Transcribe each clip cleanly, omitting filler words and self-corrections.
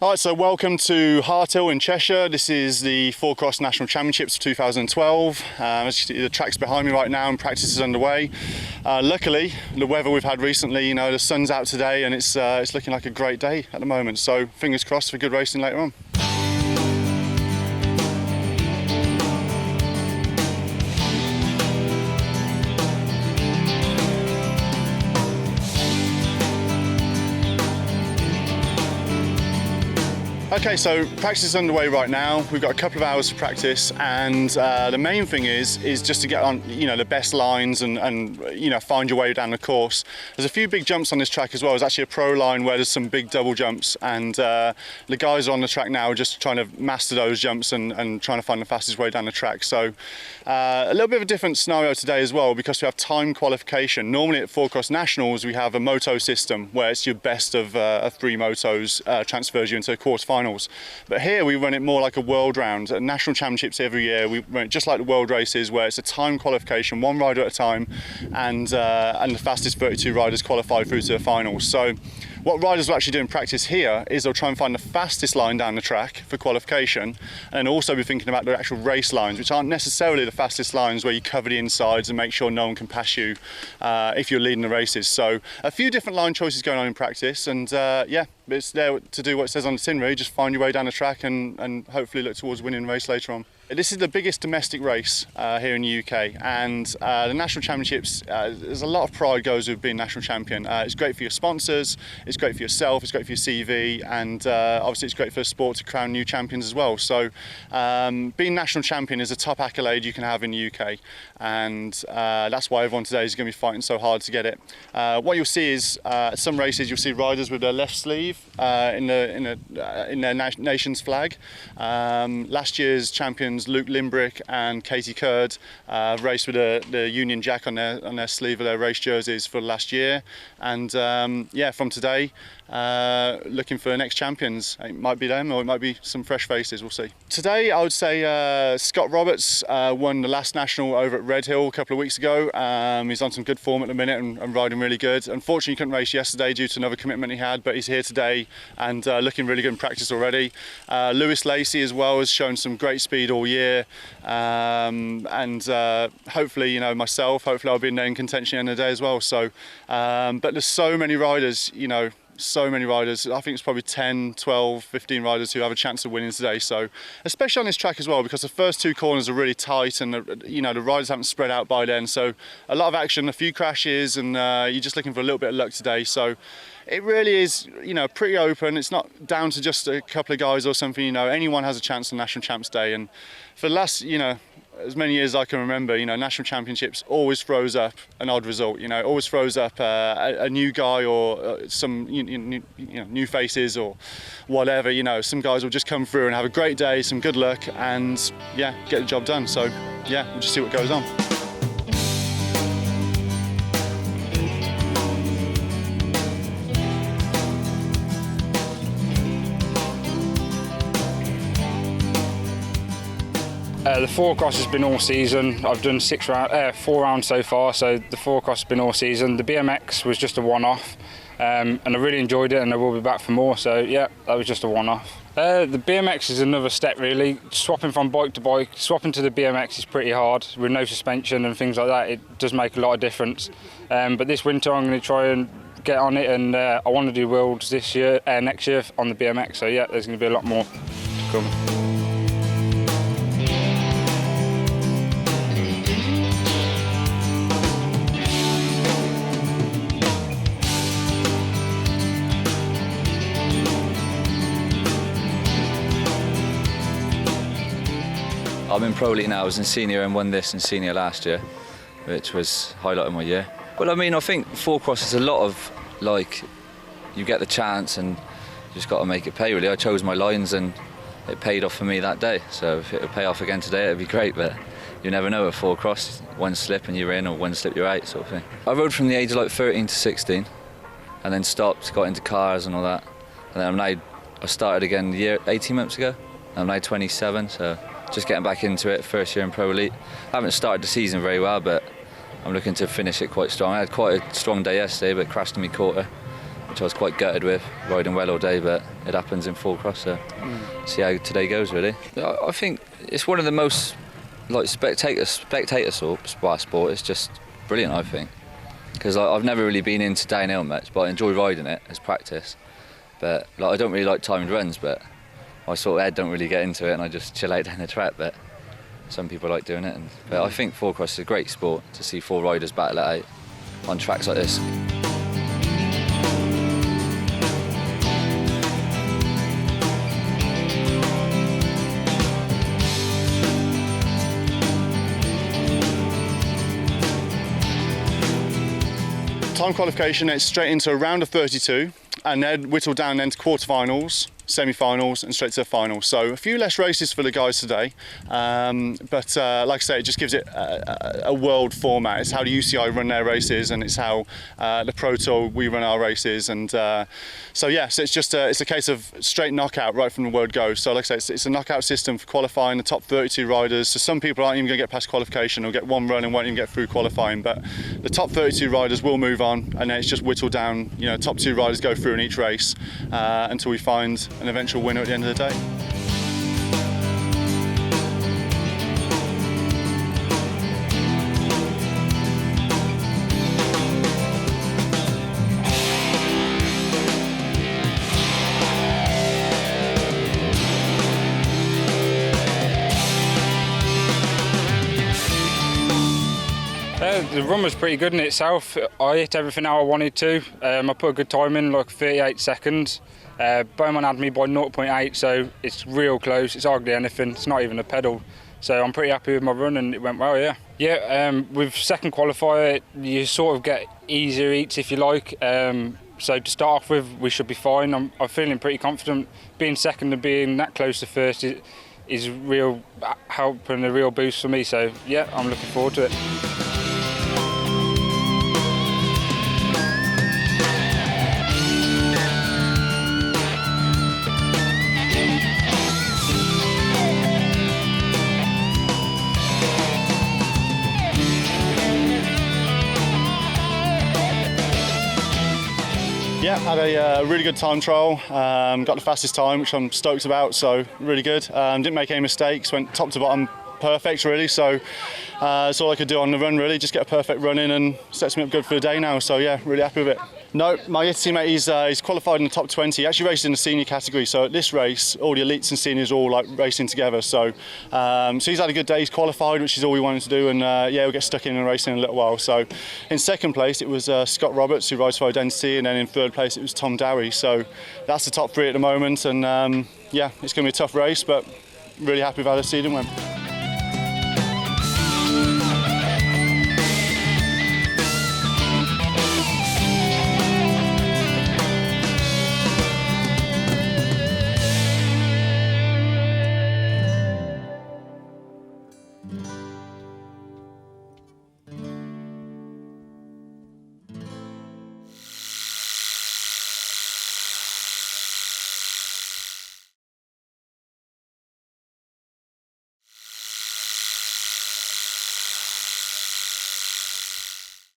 Alright, so welcome to Harthill in Cheshire. This is the Four Cross National Championships of 2012. As you see, the track's behind me right now and practice is underway. Luckily, the weather we've had recently, the sun's out today and it's looking like a great day at the moment. So fingers crossed for good racing later on. Okay, so practice is underway right now. We've got a couple of hours to practice, and the main thing is just to get on, the best lines and find your way down the course. There's a few big jumps on this track as well. There's actually a pro line where there's some big double jumps, and the guys on the track now are just trying to master those jumps and trying to find the fastest way down the track. So a little bit of a different scenario today as well, because we have time qualification. Normally at Four Cross Nationals we have a moto system where it's your best of three motos transfers you into quarterfinals. But here we run it more like a world round. At national championships every year we run it just like the world races, where it's a time qualification, one rider at a time, and the fastest 32 riders qualify through to the finals. So what riders will actually do in practice here is they'll try and find the fastest line down the track for qualification, and also be thinking about the actual race lines, which aren't necessarily the fastest lines, where you cover the insides and make sure no one can pass you if you're leading the races. So a few different line choices going on in practice, and yeah, it's there to do what it says on the tin, really. Just find your way down the track and hopefully look towards winning the race later on. This is the biggest domestic race here in the UK, and the national championships, there's a lot of pride goes with being national champion. It's great for your sponsors, it's great for yourself, it's great for your CV, and obviously it's great for the sport to crown new champions as well. So being national champion is a top accolade you can have in the UK, and that's why everyone today is going to be fighting so hard to get it. What you'll see is some races you'll see riders with their left sleeve in their nation's flag. Last year's champions Luke Limbrick and Katie Curd raced with the Union Jack on their sleeve of their race jerseys for last year, and yeah, from today looking for the next champions. It might be them or it might be some fresh faces, we'll see. Today I would say Scott Roberts won the last national over at Red Hill a couple of weeks ago. He's on some good form at the minute and riding really good. Unfortunately he couldn't race yesterday due to another commitment he had, but he's here today and looking really good in practice already. Lewis Lacey as well has shown some great speed all year, and hopefully myself, hopefully I'll be in there in contention at the end of the day as well. So but there's so many riders, so many riders. I think it's probably 10, 12, 15 riders who have a chance of winning today. So especially on this track as well, because the first two corners are really tight and the riders haven't spread out by then. So a lot of action, a few crashes, and you're just looking for a little bit of luck today. So it really is, pretty open. It's not down to just a couple of guys or something. Anyone has a chance on National Champs Day. And for the last, as many years as I can remember, national championships always throws up an odd result. Always throws up a new guy or some new faces or whatever. Some guys will just come through and have a great day, some good luck, and yeah, get the job done. So yeah, we'll just see what goes on. The four cross has been all season. I've done 4 rounds so far, so the four cross has been all season. The BMX was just a one-off, and I really enjoyed it, and I will be back for more. So yeah, that was just a one-off. The BMX is another step really. Swapping from bike to bike, swapping to the BMX is pretty hard with no suspension and things like that. It does make a lot of difference. But this winter I'm going to try and get on it, and I want to do Worlds next year on the BMX. So yeah, there's going to be a lot more to come. I'm in Pro Elite now. I was in senior and won this in senior last year, which was highlight of my year. Well, I think four cross is a lot of you get the chance and you just got to make it pay really. I chose my lines and it paid off for me that day. So if it would pay off again today, it'd be great, but you never know at four cross. One slip and you're in, or one slip you're out, sort of thing. I rode from the age of 13 to 16 and then stopped, got into cars and all that. And then I started again 18 months ago. I'm now 27, so just getting back into it, first year in Pro Elite. I haven't started the season very well, but I'm looking to finish it quite strong. I had quite a strong day yesterday, but crashed in my quarter. which I was quite gutted with, riding well all day, but it happens in full cross, so see how today goes really. I think it's one of the most like spectator sport. It's just brilliant, I think, because I've never really been into downhill much, but I enjoy riding it as practice. But I don't really like timed runs, but I sort of don't really get into it, and I just chill out down the track. But some people like doing it, but I think four cross is a great sport to see four riders battle it out on tracks like this. Time qualification, it's straight into a round of 32 and then whittled down then to quarterfinals, semi-finals and straight to the final. So a few less races for the guys today, but like I say, it just gives it a world format. It's how the UCI run their races, and it's how the Pro Tour we run our races. And so yeah, so it's just it's a case of straight knockout right from the word go. So like I say, it's a knockout system for qualifying the top 32 riders. So some people aren't even going to get past qualification or get one run and won't even get through qualifying, but the top 32 riders will move on, and then it's just whittled down. You know, top 2 riders go through in each race until we find an eventual winner at the end of the day. The run was pretty good in itself. I hit everything how I wanted to. I put a good time in, like 38 seconds. Bowman had me by 0.8, so it's real close. It's hardly anything. It's not even a pedal. So I'm pretty happy with my run, and it went well, yeah. Yeah, with second qualifier, you sort of get easier heats if you like. So to start off with, we should be fine. I'm feeling pretty confident. Being second and being that close to first is real help and a real boost for me. So yeah, I'm looking forward to it. Yeah, had a really good time trial, got the fastest time, which I'm stoked about, so really good. Didn't make any mistakes, went top to bottom perfect really, so that's all I could do on the run really, just get a perfect run in and sets me up good for the day now, so yeah, really happy with it. No, my teammate, he's qualified in the top 20. He actually raced in the senior category, so at this race, all the elites and seniors are all like racing together. So, so he's had a good day. He's qualified, which is all we wanted to do, and yeah, we'll get stuck in and racing in a little while. So, in second place, it was Scott Roberts, who rides for Identity, and then in third place, it was Tom Dowie. So, that's the top 3 at the moment, and yeah, it's going to be a tough race, but really happy with how the seeding went.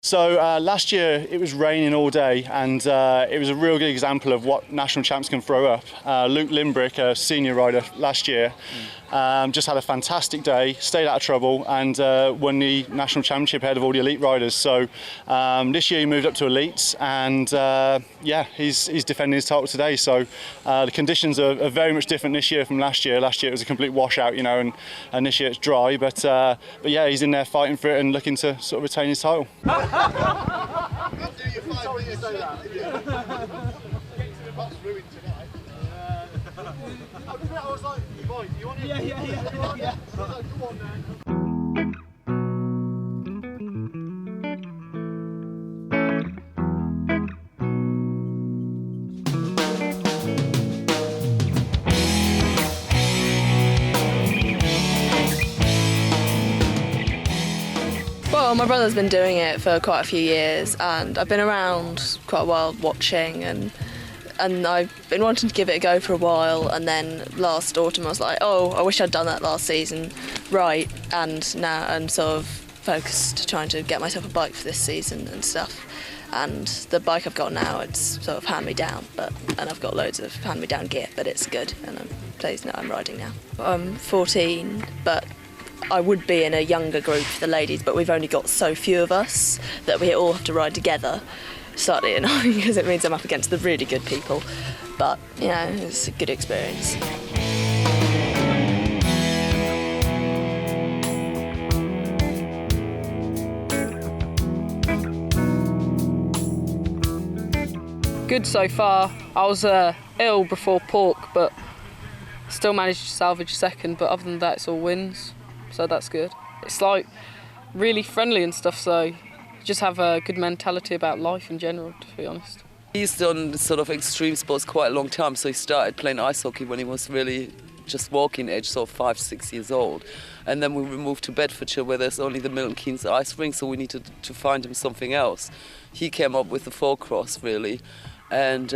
So last year it was raining all day, and it was a real good example of what national champs can throw up. Luke Limbrick, a senior rider last year, just had a fantastic day, stayed out of trouble, and won the national championship ahead of all the elite riders. So this year he moved up to elites, and yeah, he's defending his title today. So the conditions are very much different this year from last year. Last year it was a complete washout, you know, and this year it's dry. But yeah, he's in there fighting for it and looking to sort of retain his title. Well, my brother's been doing it for quite a few years, and I've been around quite a while watching, and I've been wanting to give it a go for a while, and then last autumn I was like, oh, I wish I'd done that last season right, and now I'm sort of focused trying to get myself a bike for this season and stuff. And the bike I've got now, it's sort of hand-me-down, and I've got loads of hand-me-down gear, but it's good, and I'm pleased that I'm riding now. I'm 14, but I would be in a younger group for the ladies, but we've only got so few of us that we all have to ride together. Slightly annoying because it means I'm up against the really good people, but it's a good experience. Good so far. I was ill before Pork, but still managed to salvage second, but other than that it's all wins, so that's good. It's like really friendly and stuff, so you just have a good mentality about life in general, to be honest. He's done sort of extreme sports quite a long time, so he started playing ice hockey when he was really just walking age, so 5, 6 years old. And then we moved to Bedfordshire where there's only the Milton Keynes ice rink, so we needed to find him something else. He came up with the 4-cross really. And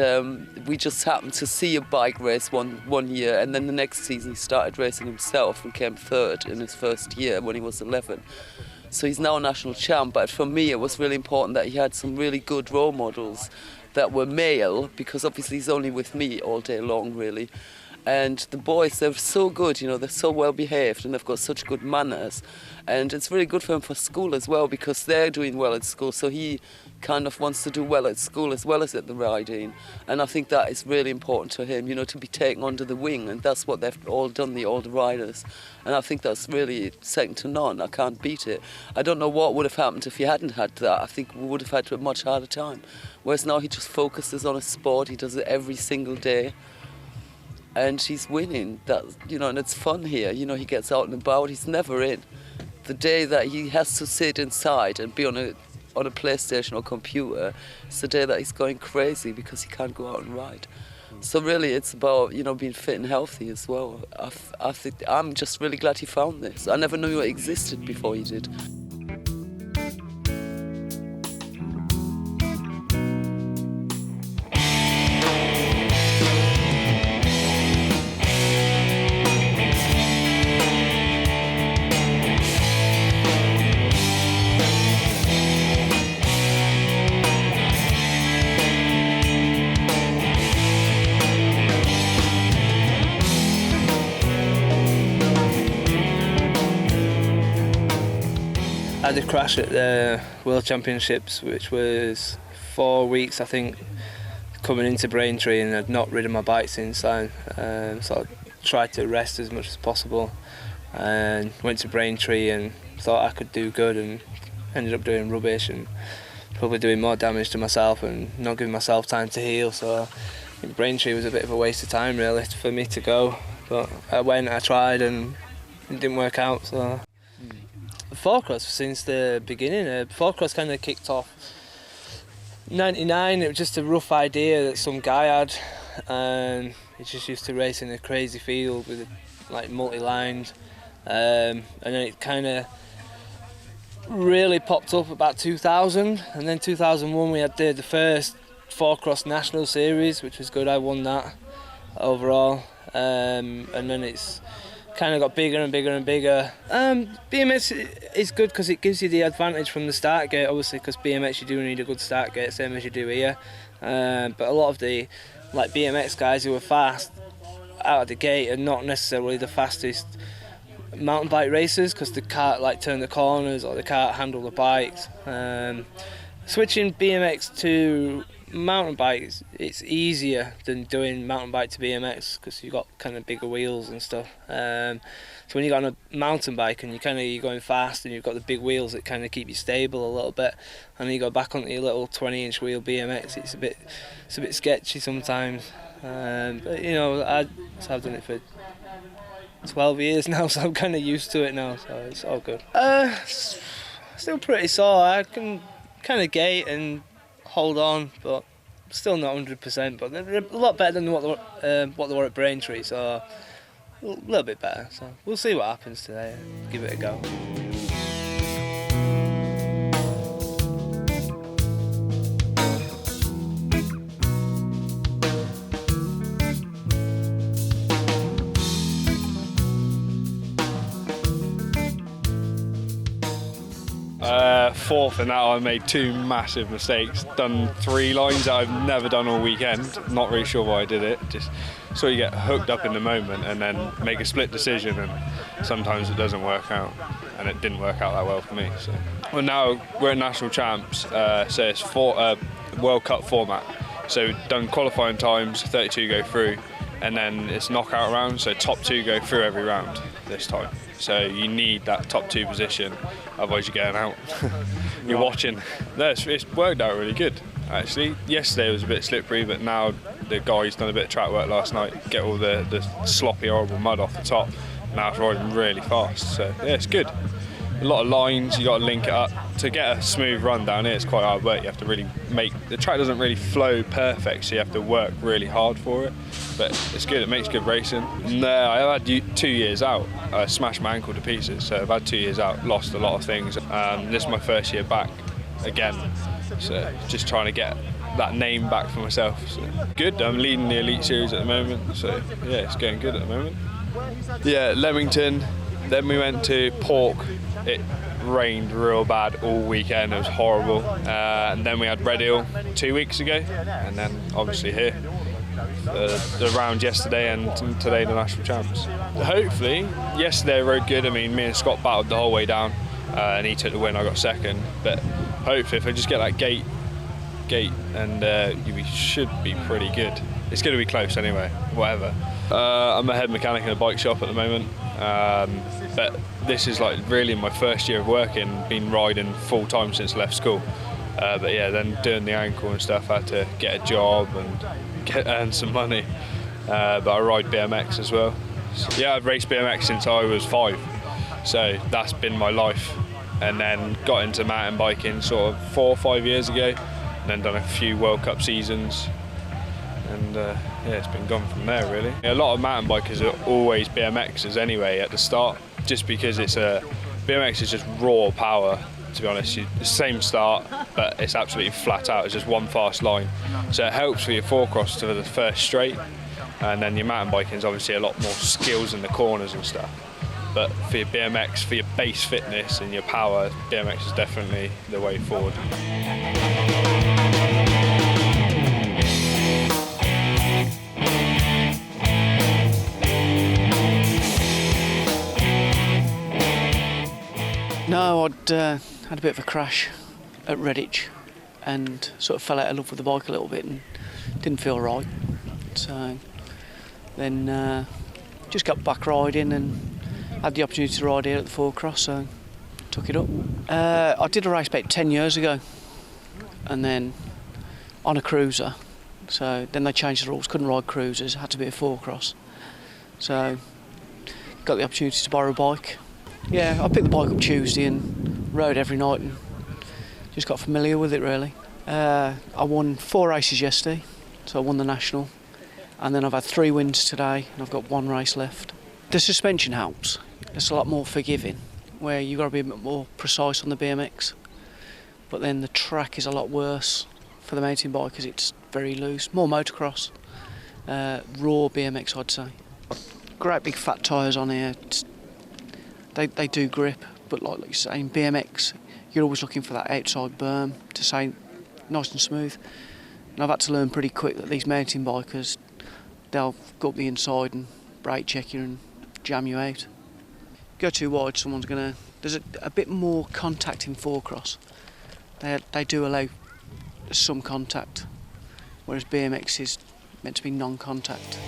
we just happened to see a bike race one year, and then the next season he started racing himself and came third in his first year when he was 11. So he's now a national champ, but for me it was really important that he had some really good role models that were male, because obviously he's only with me all day long really. And the boys, they're so good, they're so well behaved and they've got such good manners. And it's really good for him for school as well, because they're doing well at school, so he kind of wants to do well at school as well as at the riding. And I think that is really important to him, to be taken under the wing, and that's what they've all done, all the riders. And I think that's really second to none. I can't beat it. I don't know what would have happened if he hadn't had that. I think we would have had a much harder time. Whereas now he just focuses on a sport, he does it every single day. And he's winning, and it's fun here. He gets out and about, he's never in. The day that he has to sit inside and be on a PlayStation or computer, it's the day that he's going crazy because he can't go out and ride. So really it's about, being fit and healthy as well. I think I'm just really glad he found this. I never knew it existed before he did. I had a crash at the World Championships, which was 4 weeks, I think, coming into Braintree, and I'd not ridden my bike since then. So I tried to rest as much as possible and went to Braintree and thought I could do good, and ended up doing rubbish and probably doing more damage to myself and not giving myself time to heal. So I think Braintree was a bit of a waste of time really for me to go. But I went, I tried, and it didn't work out. So. 4-cross since the beginning. 4-cross kind of kicked off 99. It was just a rough idea that some guy had, and he just used to race in a crazy field with multi-lined, and then it kind of really popped up about 2000, and then 2001 we had the first 4-cross national series, which was good. I won that overall, and then it's kind of got bigger and bigger and bigger. BMX is good because it gives you the advantage from the start gate, obviously, because BMX you do need a good start gate, same as you do here. But a lot of the BMX guys who are fast out of the gate are not necessarily the fastest mountain bike racers, because they can't turn the corners or they can't handle the bikes. Switching BMX to mountain bikes, it's easier than doing mountain bike to BMX because you've got kind of bigger wheels and stuff. So when you got on a mountain bike and you're going fast and you've got the big wheels that kind of keep you stable a little bit, and then you go back onto your little 20-inch wheel BMX, it's a bit sketchy sometimes. But I've done it for 12 years now, so I'm kind of used to it now, so it's all good. Still pretty sore. I can kind of gate and hold on, but still not 100%, but they're a lot better than what they were at Braintree, so a little bit better. So we'll see what happens today. Give it a go. 4th in that. I made 2 massive mistakes. Done 3 lines that I've never done all weekend. Not really sure why I did it. Just so you get hooked up in the moment and then make a split decision, and sometimes it doesn't work out. And it didn't work out that well for me. So. Well, now we're at national champs, so it's World Cup format. So done qualifying times, 32 go through, and then it's knockout round. So top 2 go through every round this time. So you need that top 2 position, otherwise you're getting out. You're watching. No, it's worked out really good, actually. Yesterday was a bit slippery, but now the guy's done a bit of track work last night, get all the sloppy, horrible mud off the top. Now it's riding really fast, so yeah, it's good. A lot of lines, you got to link it up. To get a smooth run down here, it's quite hard work. You have to really the track doesn't really flow perfect, so you have to work really hard for it. But it's good, it makes good racing. No, I've had 2 years out. I smashed my ankle to pieces, so I've had 2 years out, lost a lot of things. This is my first year back again, so just trying to get that name back for myself. So. Good, I'm leading the Elite Series at the moment, so yeah, it's going good at the moment. Yeah, Leamington, then we went to Pork. It rained real bad all weekend, it was horrible. And then we had Red Hill 2 weeks ago, and then obviously here. The round yesterday and today the national champs. Hopefully, yesterday I rode good. I mean, me and Scott battled the whole way down, and he took the win, I got second. But hopefully if I just get that gate, and we should be pretty good. It's going to be close anyway, whatever. I'm a head mechanic in a bike shop at the moment, but this is like really my first year of working, been riding full time since I left school. But yeah, then doing the ankle and stuff, I had to get a job and earn some money. But I ride BMX as well. So, yeah, I've raced BMX since I was 5, so that's been my life. And then got into mountain biking sort of 4 or 5 years ago, and then done a few World Cup seasons. And yeah, it's been gone from there really. A lot of mountain bikers are always BMXers anyway at the start, just because BMX is just raw power, to be honest. The same start, but it's absolutely flat out, it's just one fast line. So it helps for your four-cross to the first straight, and then your mountain biking is obviously a lot more skills in the corners and stuff. But for your BMX, for your base fitness and your power, BMX is definitely the way forward. No, I'd had a bit of a crash at Redditch and sort of fell out of love with the bike a little bit and didn't feel right. So then just got back riding and had the opportunity to ride here at the Four-Cross, so took it up. I did a race about 10 years ago, and then on a cruiser. So then they changed the rules, couldn't ride cruisers, had to be a Four-Cross. So got the opportunity to borrow a bike. Yeah, I picked the bike up Tuesday and rode every night and just got familiar with it really. I won 4 races yesterday, so I won the national, and then I've had 3 wins today and I've got 1 race left. The suspension helps. It's a lot more forgiving, where you've got to be a bit more precise on the BMX, but then the track is a lot worse for the mountain bike because it's very loose, more motocross, raw BMX I'd say. Great big fat tyres on here. They do grip, but like you say, in BMX, you're always looking for that outside berm to stay nice and smooth. And I've had to learn pretty quick that these mountain bikers, they'll go up the inside and brake check you and jam you out. Go too wide, someone's gonna. There's a bit more contact in Four-Cross. They do allow some contact, whereas BMX is meant to be non-contact.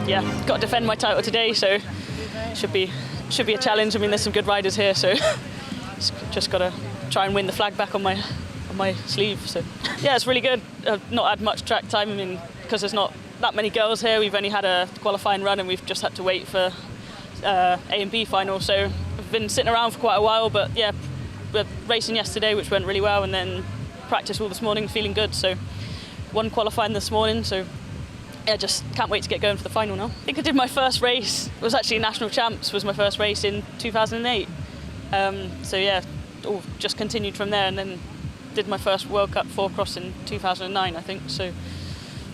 Yeah, got to defend my title today, so should be a challenge. I mean, there's some good riders here, so just got to try and win the flag back on my sleeve. So yeah, it's really good. I've not had much track time. I mean, because there's not that many girls here. We've only had a qualifying run, and we've just had to wait for A and B final. So I've been sitting around for quite a while. But yeah, we're racing yesterday, which went really well, and then practice all this morning, feeling good. So won qualifying this morning. So yeah, just can't wait to get going for the final now. I think I did my first race. It was actually National Champs. Was my first race in 2008. So yeah, just continued from there, and then did my first World Cup 4-cross in 2009, I think. So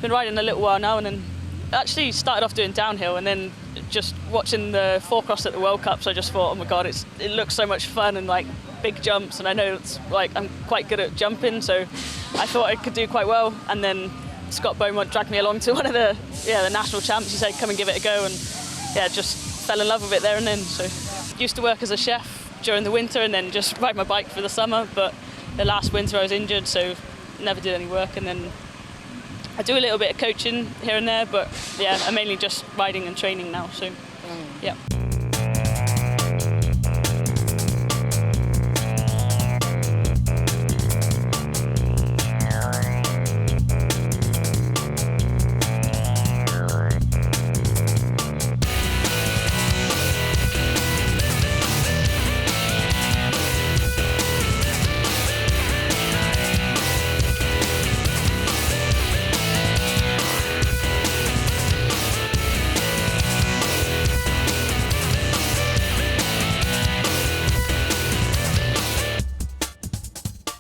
been riding a little while now, and then actually started off doing downhill, and then just watching the 4-cross at the World Cups, I just thought, oh my god, it looks so much fun, and like big jumps, and I know it's like I'm quite good at jumping, so I thought I could do quite well. And then Scott Beaumont dragged me along to one of the national champs. He said, come and give it a go, and yeah, just fell in love with it there and then. So used to work as a chef during the winter, and then just ride my bike for the summer, but the last winter I was injured, so never did any work. And then I do a little bit of coaching here and there, but yeah, I'm mainly just riding and training now, so yeah.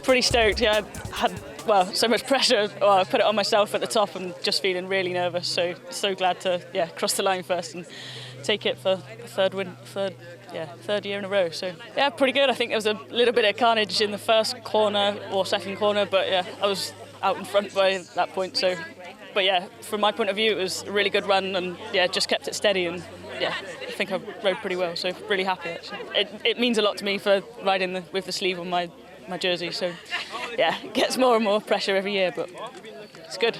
Pretty stoked, yeah. I had so much pressure. I put it on myself at the top, and just feeling really nervous. So glad to cross the line first and take it for the third year in a row. So yeah, pretty good. I think there was a little bit of carnage in the first corner or second corner, but yeah, I was out in front by that point. So, but yeah, from my point of view, it was a really good run, and yeah, just kept it steady, and yeah, I think I rode pretty well. So really happy actually. It means a lot to me for riding with the sleeve on my jersey, so yeah, it gets more and more pressure every year, but it's good.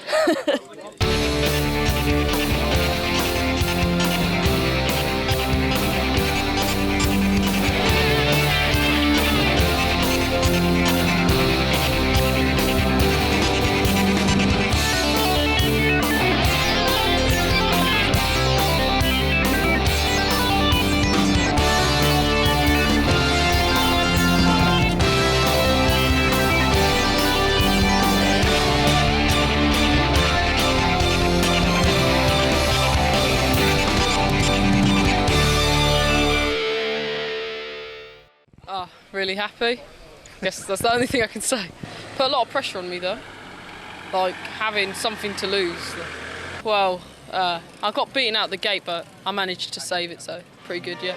Really happy. Guess that's the only thing I can say. Put a lot of pressure on me though, like having something to lose. Well, I got beaten out the gate, but I managed to save it, so pretty good, yeah.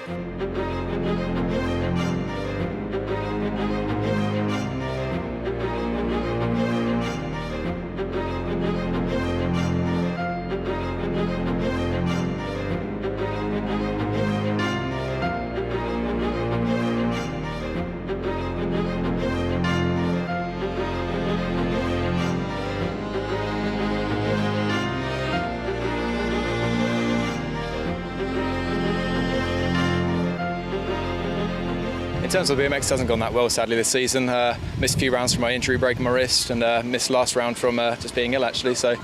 In terms of BMX, it hasn't gone that well, sadly, this season. Missed a few rounds from my injury, breaking my wrist, and missed last round from just being ill, actually. So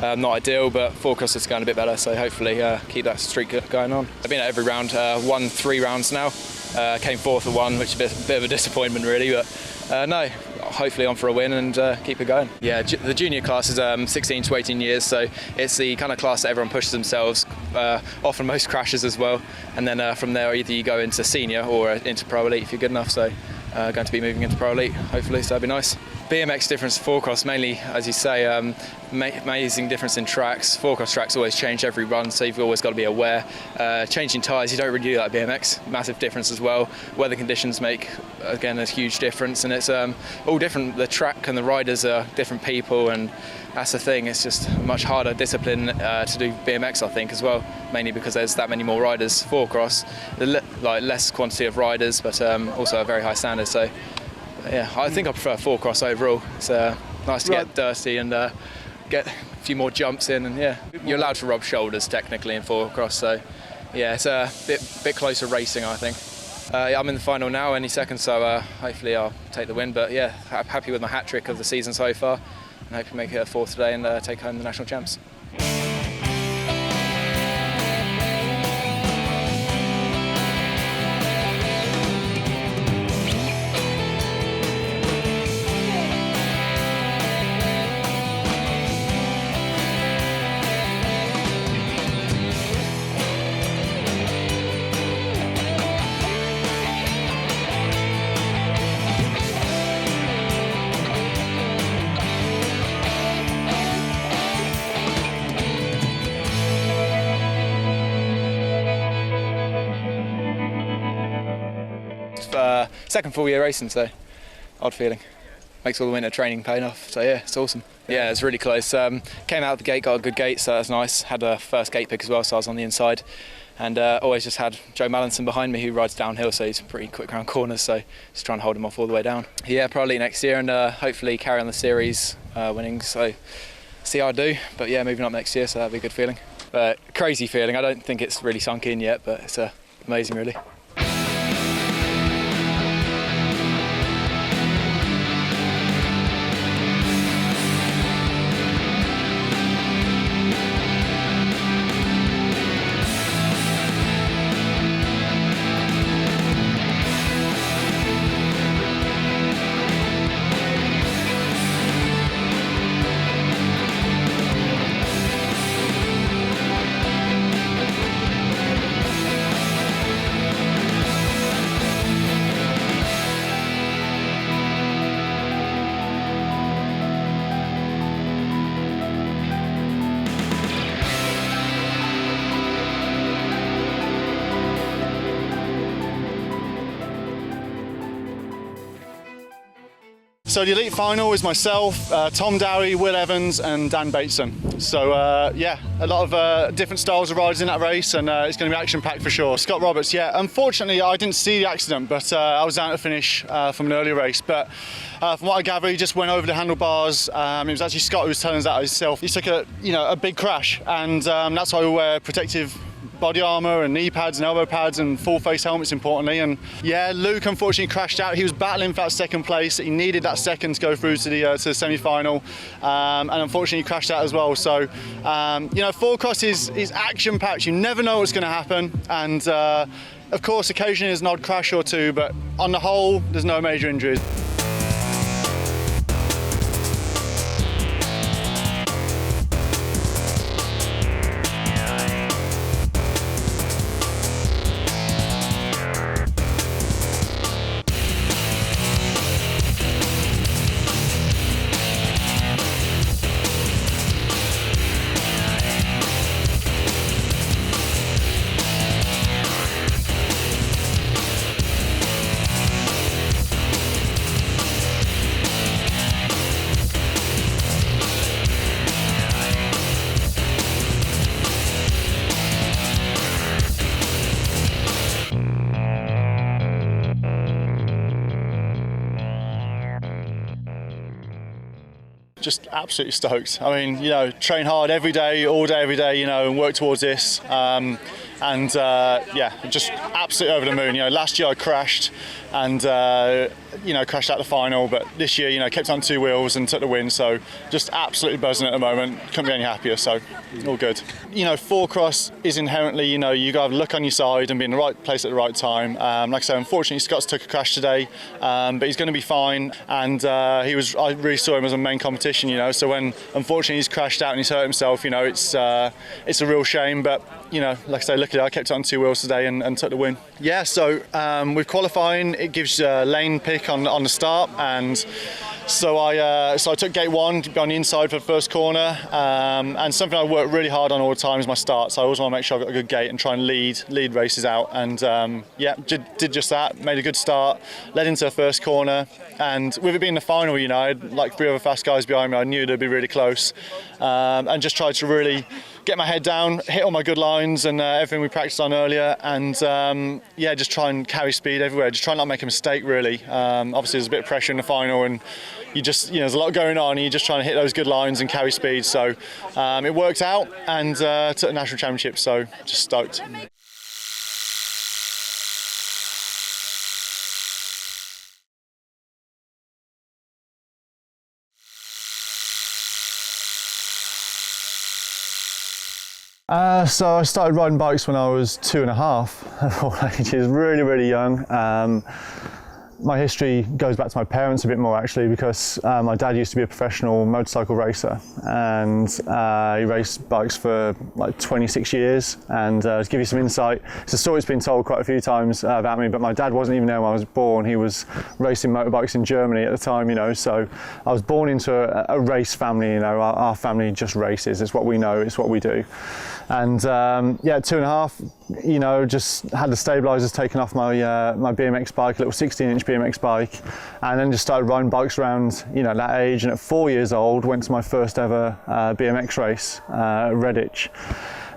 not ideal, but 4-cross is going a bit better, so hopefully keep that streak going on. I've been at every round, won 3 rounds now. Came 4th at 1, which is a bit of a disappointment, really, but no, hopefully on for a win and keep it going. Yeah, the junior class is 16 to 18 years, so it's the kind of class that everyone pushes themselves, often most crashes as well, and then from there either you go into senior or into Pro Elite if you're good enough, so going to be moving into Pro Elite hopefully, so that'd be nice. BMX difference to 4-cross, mainly, as you say, amazing difference in tracks. 4-cross tracks always change every run, so you've always got to be aware. Changing tyres, you don't really do that at BMX. Massive difference as well. Weather conditions make, again, a huge difference, and it's all different. The track and the riders are different people, and that's the thing. It's just a much harder discipline to do BMX, I think, as well, mainly because there's that many more riders. 4-cross, like less quantity of riders, but also a very high standard. So. Yeah, I think I prefer 4-cross overall. It's nice to get dirty and get a few more jumps in, and yeah, you're allowed to rub shoulders technically in 4-cross. So yeah, it's a bit closer racing, I think. I'm in the final now, any second, so hopefully I'll take the win. But yeah, happy with my hat trick of the season so far, and hope to make it a fourth today and take home the national champs. Second full year racing, so odd feeling. Makes all the winter training pay off, so yeah, it's awesome. Yeah, it's really close. Came out of the gate, got a good gate, so that's nice. Had a first gate pick as well, so I was on the inside. And always just had Joe Mallinson behind me, who rides downhill, so he's pretty quick around corners, so just trying to hold him off all the way down. Yeah, probably next year, and hopefully carry on the series winnings, so see how I do. But yeah, moving up next year, so that'll be a good feeling. Crazy feeling. I don't think it's really sunk in yet, but it's amazing, really. So the elite final is myself, Tom Dowie, Will Evans and Dan Bateson. So yeah, a lot of different styles of riders in that race, and it's going to be action-packed for sure. Scott Roberts, yeah, unfortunately I didn't see the accident, but I was down to finish from an earlier race. But from what I gather, he just went over the handlebars. It was actually Scott who was telling us that himself. He took a big crash, and that's why we wear protective body armour and knee pads and elbow pads and full face helmets importantly. And yeah, Luke unfortunately crashed out. He was battling for that second place. He needed that second to go through to the semi-final, and unfortunately he crashed out as well. So four cross is action packed. You never know what's going to happen, and of course occasionally there's an odd crash or two, but on the whole there's no major injuries. Just absolutely stoked. I mean, train hard every day, all day, every day, and work towards this. Yeah, just absolutely over the moon. Last year I crashed and, crashed out the final, but this year, kept on two wheels and took the win. So just absolutely buzzing at the moment. Couldn't be any happier, so all good. Four cross is inherently, you got to have luck on your side and be in the right place at the right time. Like I say, unfortunately, Scott's took a crash today, but he's going to be fine. And I really saw him as a main competition, so when unfortunately he's crashed out and he's hurt himself, it's a real shame. But, like I say, luckily I kept it on two wheels today and took the win. Yeah, so with qualifying, it gives a lane pick on the start, and so I took gate one to be on the inside for the first corner, and something I work really hard on all the time is my start. So I always want to make sure I've got a good gate and try and lead races out. And yeah, did just that. Made a good start, led into the first corner, and with it being the final, I had like three other fast guys behind me. I knew they'd be really close, and just tried to really get my head down, hit all my good lines and everything we practiced on earlier, and yeah, just try and carry speed everywhere. Just try not to make a mistake, really. Obviously, there's a bit of pressure in the final, and you just, there's a lot going on, and you're just trying to hit those good lines and carry speed. So it worked out, and took the national championship. So just stoked. So I started riding bikes when I was 2.5, all ages, really, really young. My history goes back to my parents a bit more actually, because my dad used to be a professional motorcycle racer, and he raced bikes for like 26 years. And to give you some insight, it's a story that's been told quite a few times about me, but my dad wasn't even there when I was born. He was racing motorbikes in Germany at the time, you know, so I was born into a race family, you know, our family just races, it's what we know, it's what we do. And yeah, 2.5, you know, just had the stabilisers taken off my my BMX bike, a little 16-inch BMX bike, and then just started riding bikes around, you know, that age. And at 4 years old, went to my first ever BMX race at Redditch.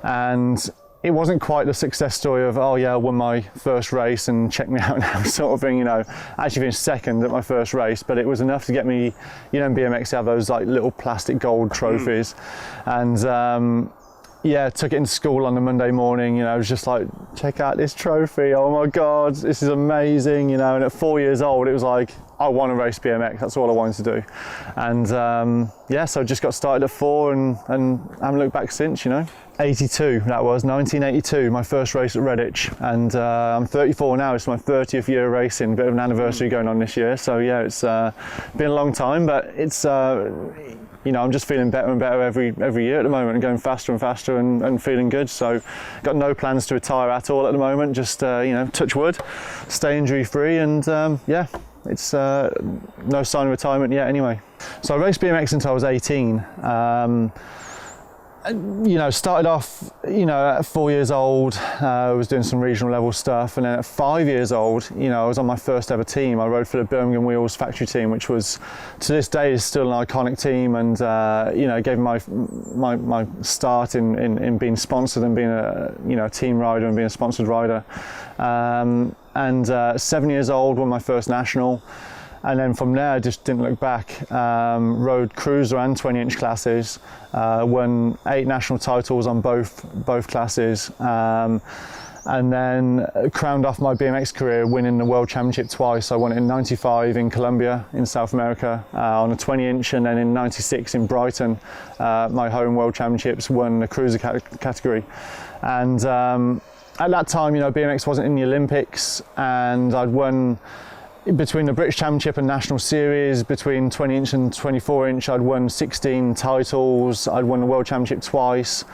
And it wasn't quite the success story of, oh yeah, I won my first race and check me out now sort of thing, you know. I actually finished second at my first race, but it was enough to get me, you know, in BMX you have those like little plastic gold trophies. And yeah, took it into school on the Monday morning, you know, I was just like, check out this trophy, oh my God, this is amazing, you know. And at 4 years old, it was like, I want to race BMX, that's all I wanted to do. And yeah, so I just got started at 4 and haven't looked back since, you know. 82, that was, 1982, my first race at Redditch. And I'm 34 now, it's my 30th year of racing, bit of an anniversary going on this year. So yeah, it's been a long time, but it's, you know, I'm just feeling better and better every year at the moment, and going faster and faster and feeling good. So got no plans to retire at all at the moment, just, you know, touch wood, stay injury free, and yeah, it's no sign of retirement yet anyway. So I raced BMX until I was 18. You know, started off, you know, at 4 years old, I was doing some regional level stuff, and then at 5 years old, you know, I was on my first ever team. I rode for the Birmingham Wheels factory team, which was, to this day, is still an iconic team, and you know, gave my start in being sponsored and being a, you know, team rider and being a sponsored rider. And 7 years old, won my first national. And then from there, I just didn't look back. Rode cruiser and 20-inch classes, won 8 national titles on both classes, and then crowned off my BMX career winning the World Championship twice. I won it in '95 in Colombia in South America on a 20-inch, and then in '96 in Brighton, my home World Championships, won the cruiser category. And at that time, you know, BMX wasn't in the Olympics, and I'd won, between the British Championship and National Series, between 20-inch and 24-inch, I'd won 16 titles, I'd won the World Championship twice,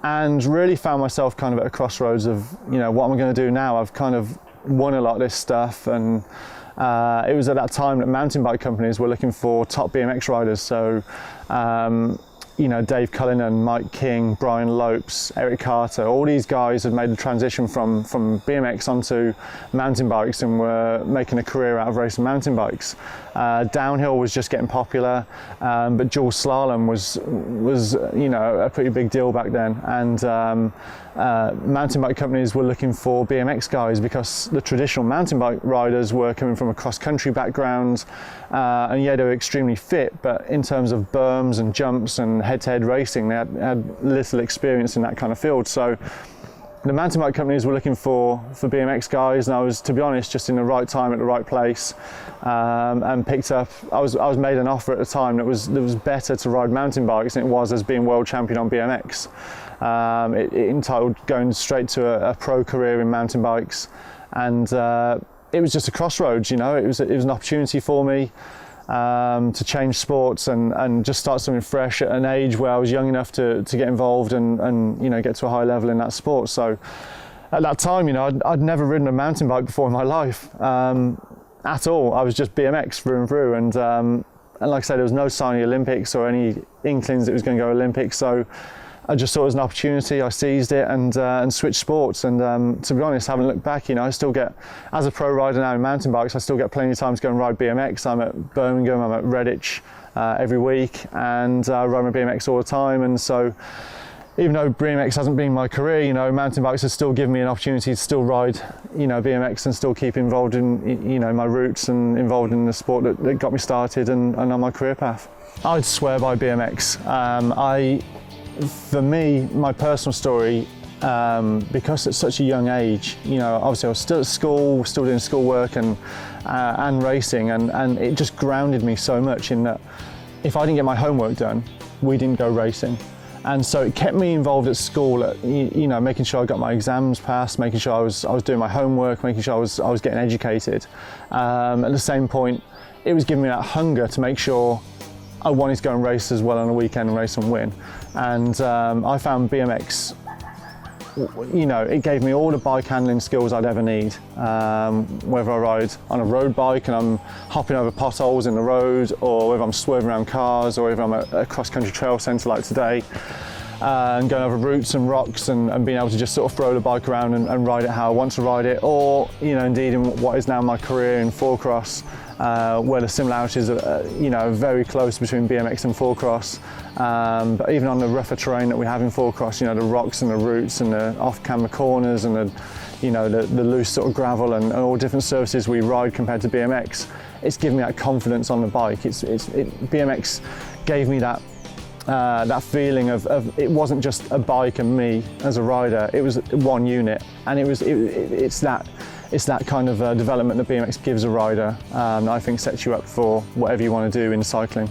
and really found myself kind of at a crossroads of, you know, what am I going to do now? I've kind of won a lot of this stuff, and it was at that time that mountain bike companies were looking for top BMX riders. So you know, Dave Cullinan, Mike King, Brian Lopes, Eric Carter, all these guys had made the transition from BMX onto mountain bikes and were making a career out of racing mountain bikes. Downhill was just getting popular, but dual slalom was you know, a pretty big deal back then. And mountain bike companies were looking for BMX guys because the traditional mountain bike riders were coming from a cross-country background, and yeah, they were extremely fit, but in terms of berms and jumps and head-to-head racing, they had little experience in that kind of field. So the mountain bike companies were looking for BMX guys, and I was, to be honest, just in the right time at the right place, and picked up. I was made an offer at the time that was better to ride mountain bikes than it was as being world champion on BMX. It entitled going straight to a pro career in mountain bikes, and it was just a crossroads. You know, it was an opportunity for me to change sports and just start something fresh at an age where I was young enough to get involved and you know, get to a high level in that sport. So at that time, you know, I'd never ridden a mountain bike before in my life at all. I was just BMX through and through, and like I said, there was no sign of the Olympics or any inklings that it was going to go Olympics. So I just saw it as an opportunity. I seized it and switched sports. And to be honest, haven't looked back. You know, I still get, as a pro rider now in mountain bikes, I still get plenty of time to go and ride BMX. I'm at Birmingham, I'm at Redditch every week, and I ride my BMX all the time. And so, even though BMX hasn't been my career, you know, mountain bikes have still given me an opportunity to still ride, you know, BMX and still keep involved in, you know, my roots and involved in the sport that got me started and on my career path. I'd swear by BMX. For me, my personal story, because at such a young age, you know, obviously I was still at school, still doing schoolwork and racing, and it just grounded me so much in that if I didn't get my homework done, we didn't go racing. And so it kept me involved at school, you know, making sure I got my exams passed, making sure I was doing my homework, making sure I was getting educated. At the same point, it was giving me that hunger to make sure I wanted to go and race as well on a weekend and race and win. And I found BMX, you know, it gave me all the bike handling skills I'd ever need. Whether I ride on a road bike and I'm hopping over potholes in the road, or whether I'm swerving around cars, or whether I'm at a cross-country trail centre like today, and going over roots and rocks and being able to just sort of throw the bike around and ride it how I want to ride it, or, you know, indeed in what is now my career in four-cross, where the similarities are, you know, very close between BMX and four-cross. But even on the rougher terrain that we have in four-cross, you know, the rocks and the roots and the off-camber corners and the, you know, the loose sort of gravel and all different surfaces we ride compared to BMX, it's given me that confidence on the bike. BMX gave me that feeling of it wasn't just a bike and me as a rider, it was one unit, and it's that kind of development that BMX gives a rider that I think sets you up for whatever you want to do in cycling.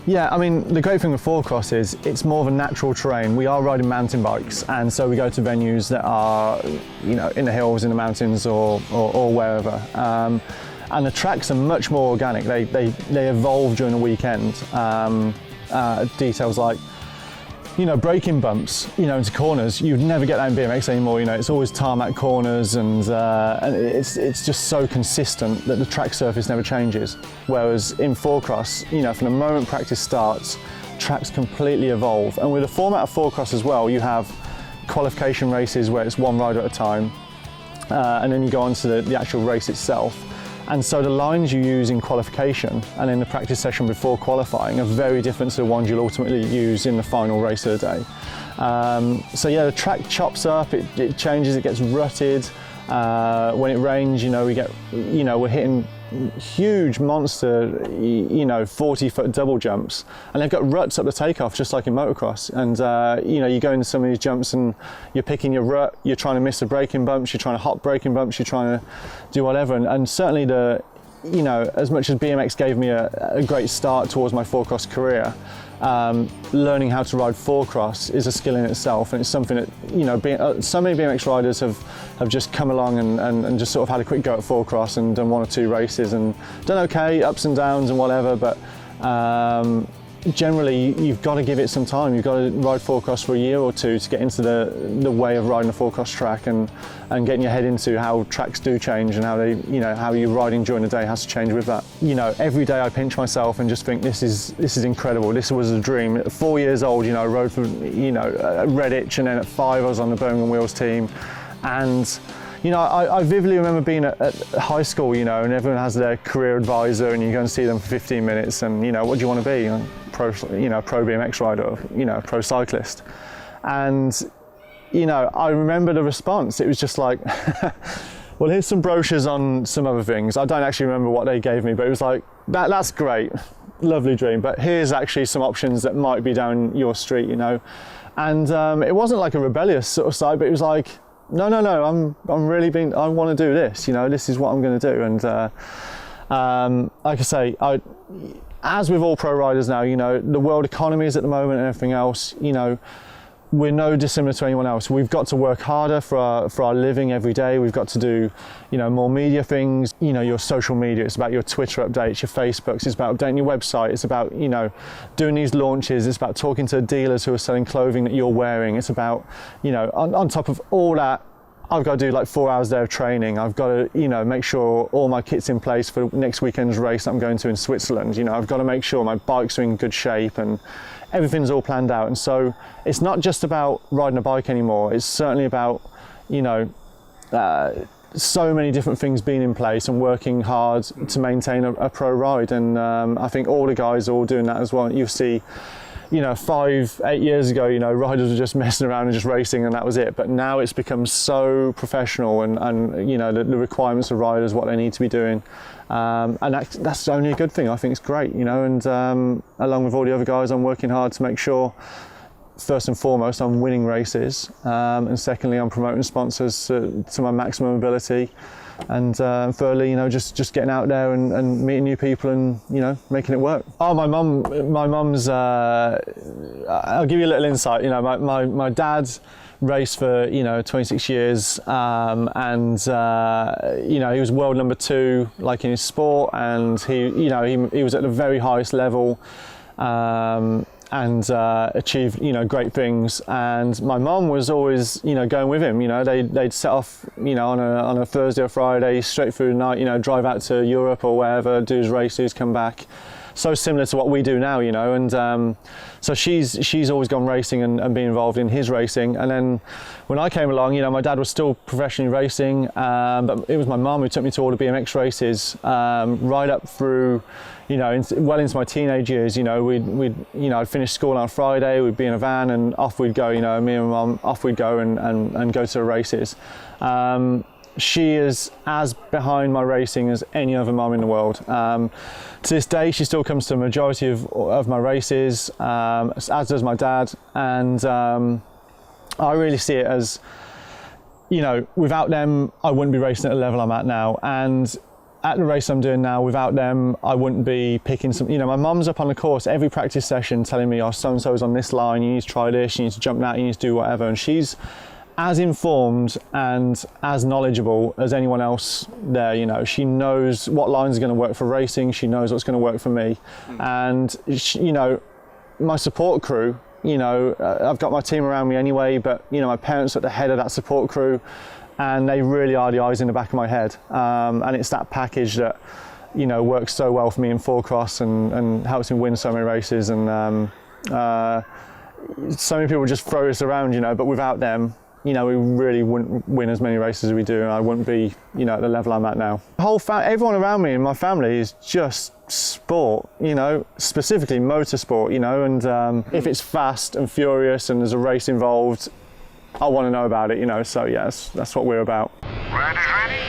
Yeah, I mean, the great thing with four-cross is it's more of a natural terrain. We are riding mountain bikes, and so we go to venues that are, you know, in the hills, in the mountains, or wherever. And the tracks are much more organic. They evolve during the weekend. Details like, you know, braking bumps, you know, into corners. You'd never get that in BMX anymore. You know, it's always tarmac corners, and it's just so consistent that the track surface never changes. Whereas in four-cross, you know, from the moment practice starts, tracks completely evolve. And with the format of four-cross as well, you have qualification races where it's one rider at a time, and then you go on to the actual race itself. And so the lines you use in qualification and in the practice session before qualifying are very different to the ones you'll ultimately use in the final race of the day. So yeah, the track chops up, it changes, it gets rutted. When it rains, you know, we're hitting huge monster, you know, 40-foot double jumps, and they've got ruts up the takeoff just like in motocross. And you know, you go into some of these jumps and you're picking your rut, you're trying to miss the braking bumps, you're trying to hop braking bumps, you're trying to do whatever. And certainly you know, as much as BMX gave me a great start towards my four-cross career, learning how to ride four-cross is a skill in itself, and it's something that, you know, so many BMX riders have just come along and just sort of had a quick go at four-cross and done one or two races and done okay, ups and downs and whatever, but generally you've got to give it some time. You've got to ride four-cross for a year or two to get into the way of riding a four-cross track and getting your head into how tracks do change and how they, you know, how you're riding during the day has to change with that. You know, every day I pinch myself and just think this is incredible. This was a dream. At 4 years old, you know, I rode for, you know, at Redditch, and then at 5 I was on the Birmingham Wheels team, and you know, I vividly remember being at high school, you know, and everyone has their career advisor, and you go and see them for 15 minutes, and you know, what do you want to be? Pro BMX rider, you know, pro cyclist. And you know, I remember the response. It was just like, well, here's some brochures on some other things. I don't actually remember what they gave me, but it was like, that's great, lovely dream, but here's actually some options that might be down your street, you know. And it wasn't like a rebellious sort of side, but it was like, no, I'm really I want to do this, you know, this is what I'm going to do. And like I say, as with all pro riders now, you know, the world economy is at the moment and everything else, you know, we're no dissimilar to anyone else. We've got to work harder for our living every day. We've got to do, you know, more media things. You know, your social media, it's about your Twitter updates, your Facebooks, it's about updating your website, it's about, you know, doing these launches, it's about talking to dealers who are selling clothing that you're wearing. It's about, you know, on top of all that, I've got to do like 4 hours a day of training. I've got to, you know, make sure all my kit's in place for next weekend's race that I'm going to in Switzerland. You know, I've got to make sure my bikes are in good shape and everything's all planned out. And so it's not just about riding a bike anymore. It's certainly about, you know, so many different things being in place and working hard to maintain a pro ride. And I think all the guys are all doing that as well. You'll see, you know, 5-8 years ago, you know, riders were just messing around and just racing and that was it. But now it's become so professional and you know, the requirements of riders, what they need to be doing. And that's only a good thing. I think it's great, you know, and along with all the other guys, I'm working hard to make sure, first and foremost, I'm winning races. And secondly, I'm promoting sponsors to my maximum ability. And thirdly, just getting out there and meeting new people and, making it work. Oh, my mum's, I'll give you a little insight. My dad raced for 26 years, and he was world number 2 like in his sport, and he was at the very highest level, and achieved great things. And my mum was always going with him. They'd set off on a Thursday or Friday straight through the night, drive out to Europe or wherever, do his races, come back. So similar to what we do now, and so she's always gone racing and been involved in his racing. And then when I came along, my dad was still professionally racing, but it was my mum who took me to all the BMX races, right up through, well into my teenage years. I'd finish school on a Friday, we'd be in a van and off we'd go. Me and my mum, off we'd go and go to the races. She is as behind my racing as any other mum in the world. To this day, she still comes to a majority of my races, as does my dad. And I really see it as, without them, I wouldn't be racing at the level I'm at now. And at the race I'm doing now, without them, I wouldn't be picking some, my mum's up on the course every practice session telling me, oh, so-and-so's on this line, you need to try this, you need to jump that, you need to do whatever. And she's as informed and as knowledgeable as anyone else there. She knows what lines are going to work for racing, she knows what's going to work for me. And my support crew, I've got my team around me anyway, but my parents are at the head of that support crew, and they really are the eyes in the back of my head. And it's that package that works so well for me in 4-cross and helps me win so many races. And so many people just throw this around, but without them, we really wouldn't win as many races as we do, and I wouldn't be, at the level I'm at now. Everyone around me in my family is just sport, specifically motorsport, and if it's fast and furious and there's a race involved, I want to know about it, so yes, that's what we're about. Ready?